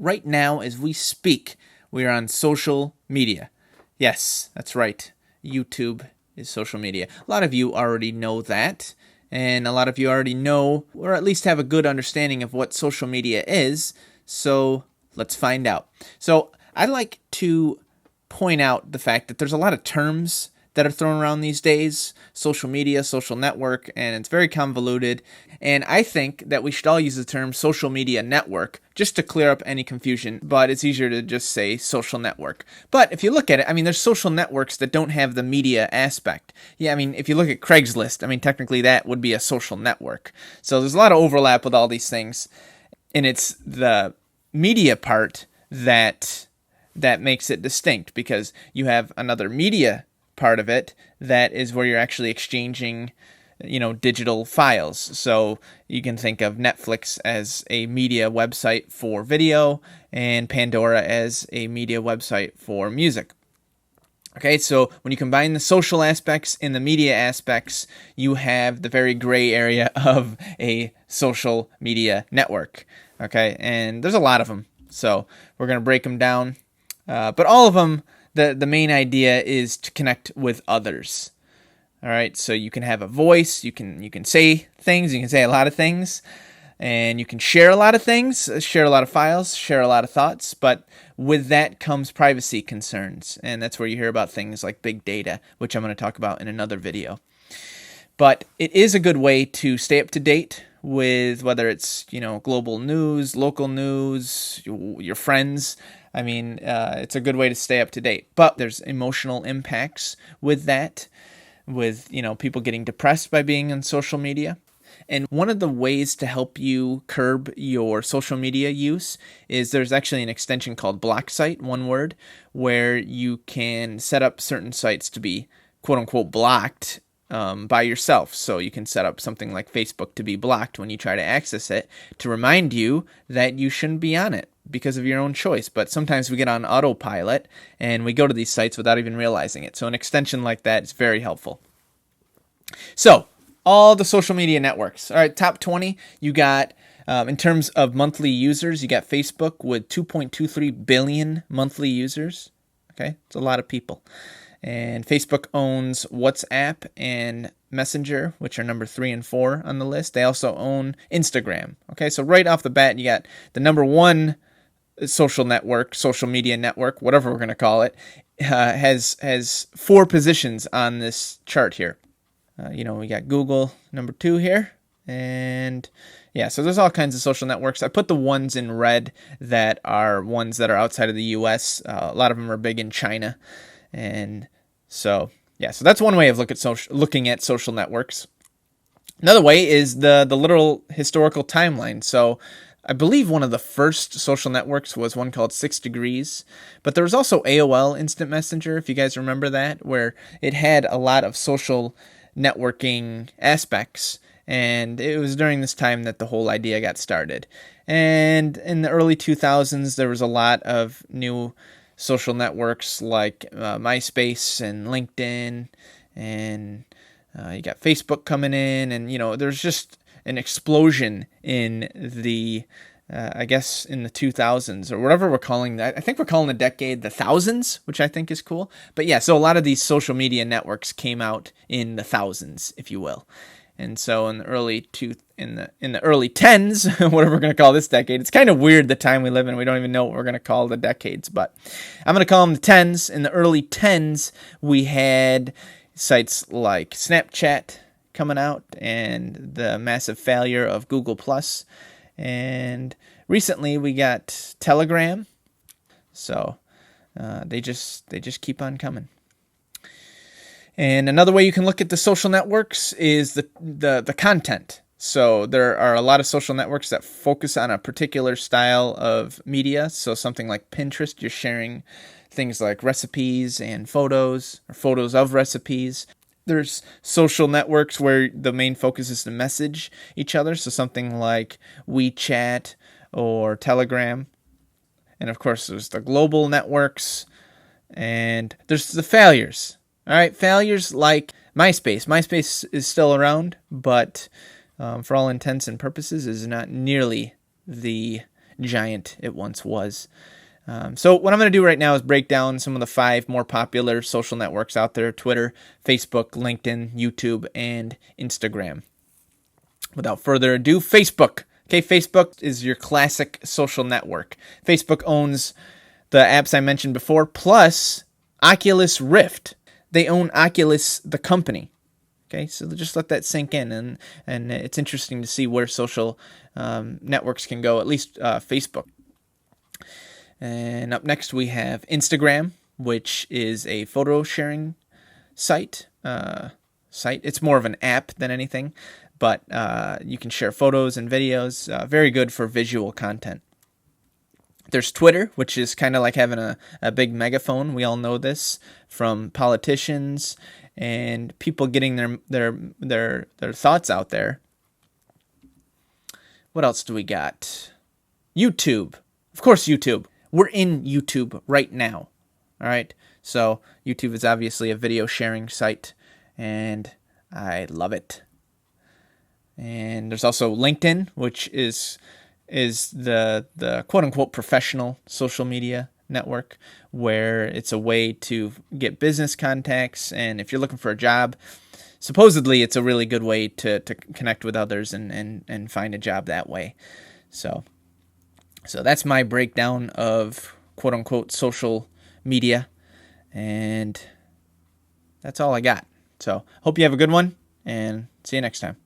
right now as we speak, we are on social media. Yes, that's right. YouTube is social media. A lot of you already know that, and a lot of you already know, or at least have a good understanding of what social media is, so let's find out. So I'd like to point out the fact that there's a lot of terms that are thrown around these days: social media, social network, and it's very convoluted. And I think that we should all use the term social media network just to clear up any confusion, but it's easier to just say social network. But if you look at it, there's social networks that don't have the media aspect. Yeah, if you look at Craigslist, technically that would be a social network. So there's a lot of overlap with all these things, and it's the media part that makes it distinct, because you have another media part of it that is where you're actually exchanging digital files. So you can think of Netflix as a media website for video and Pandora as a media website for music. Okay, so when you combine the social aspects and the media aspects, you have the very gray area of a social media network. Okay, and there's a lot of them, so we're going to break them down. But all of them, the main idea is to connect with others. All right, so you can have a voice, you can say things, you can say a lot of things, and you can share a lot of things, share a lot of files, share a lot of thoughts, but with that comes privacy concerns, and that's where you hear about things like big data, which I'm going to talk about in another video. But it is a good way to stay up to date with whether it's global news, local news, your friends. It's a good way to stay up to date. But there's emotional impacts with that, with people getting depressed by being on social media. And one of the ways to help you curb your social media use is there's actually an extension called BlockSite, one word, where you can set up certain sites to be quote-unquote blocked by yourself. So you can set up something like Facebook to be blocked when you try to access it, to remind you that you shouldn't be on it because of your own choice. But sometimes we get on autopilot and we go to these sites without even realizing it. So an extension like that is very helpful. So all the social media networks. All right, top 20, you got, in terms of monthly users, you got Facebook with 2.23 billion monthly users. Okay, it's a lot of people. And Facebook owns WhatsApp and Messenger, which are number 3 and 4 on the list. They also own Instagram. Okay, so right off the bat, you got the number one social network, social media network, whatever we're going to call it, has 4 positions on this chart here. We got Google number 2 here, and yeah, so there's all kinds of social networks. I put the ones in red that are ones that are outside of the U.S. A lot of them are big in China. And so, yeah, so that's one way of looking at social networks. Another way is the literal historical timeline. So I believe one of the first social networks was one called 6 Degrees, but there was also AOL Instant Messenger, if you guys remember that, where it had a lot of social networking aspects. And it was during this time that the whole idea got started. And in the early 2000s, there was a lot of new social networks like MySpace and LinkedIn, and you got Facebook coming in, and there's just an explosion in the I guess in the 2000s, or whatever we're calling that. I think we're calling the decade the thousands, which I think is cool. But yeah, so a lot of these social media networks came out in the thousands, if you will. And so in the early early tens, whatever we're going to call this decade, it's kind of weird the time we live in. We don't even know what we're going to call the decades, but I'm going to call them the tens. In the early tens, we had sites like Snapchat coming out and the massive failure of Google+. And recently we got Telegram. So they just keep on coming. And another way you can look at the social networks is the content. So there are a lot of social networks that focus on a particular style of media. So something like Pinterest, you're sharing things like recipes and photos, or photos of recipes. There's social networks where the main focus is to message each other. So something like WeChat or Telegram. And of course, there's the global networks. And there's the failures. All right, failures like MySpace. MySpace is still around, but for all intents and purposes is not nearly the giant it once was. So what I'm going to do right now is break down some of the 5 more popular social networks out there: Twitter, Facebook, LinkedIn, YouTube, and Instagram. Without further ado, Facebook. Okay, Facebook is your classic social network. Facebook owns the apps I mentioned before, plus Oculus Rift. They own Oculus, the company. Okay, so just let that sink in, and it's interesting to see where social networks can go, at least Facebook. And up next we have Instagram, which is a photo sharing site. It's more of an app than anything, but you can share photos and videos. Very good for visual content. There's Twitter, which is kind of like having a big megaphone. We all know this from politicians and people getting their thoughts out there. What else do we got? YouTube. Of course, YouTube. We're in YouTube right now. All right. So YouTube is obviously a video sharing site, and I love it. And there's also LinkedIn, which is the quote unquote professional social media network, where it's a way to get business contacts, and if you're looking for a job, supposedly it's a really good way to connect with others and find a job that way. So that's my breakdown of quote unquote social media, and that's all I got. So hope you have a good one, and see you next time.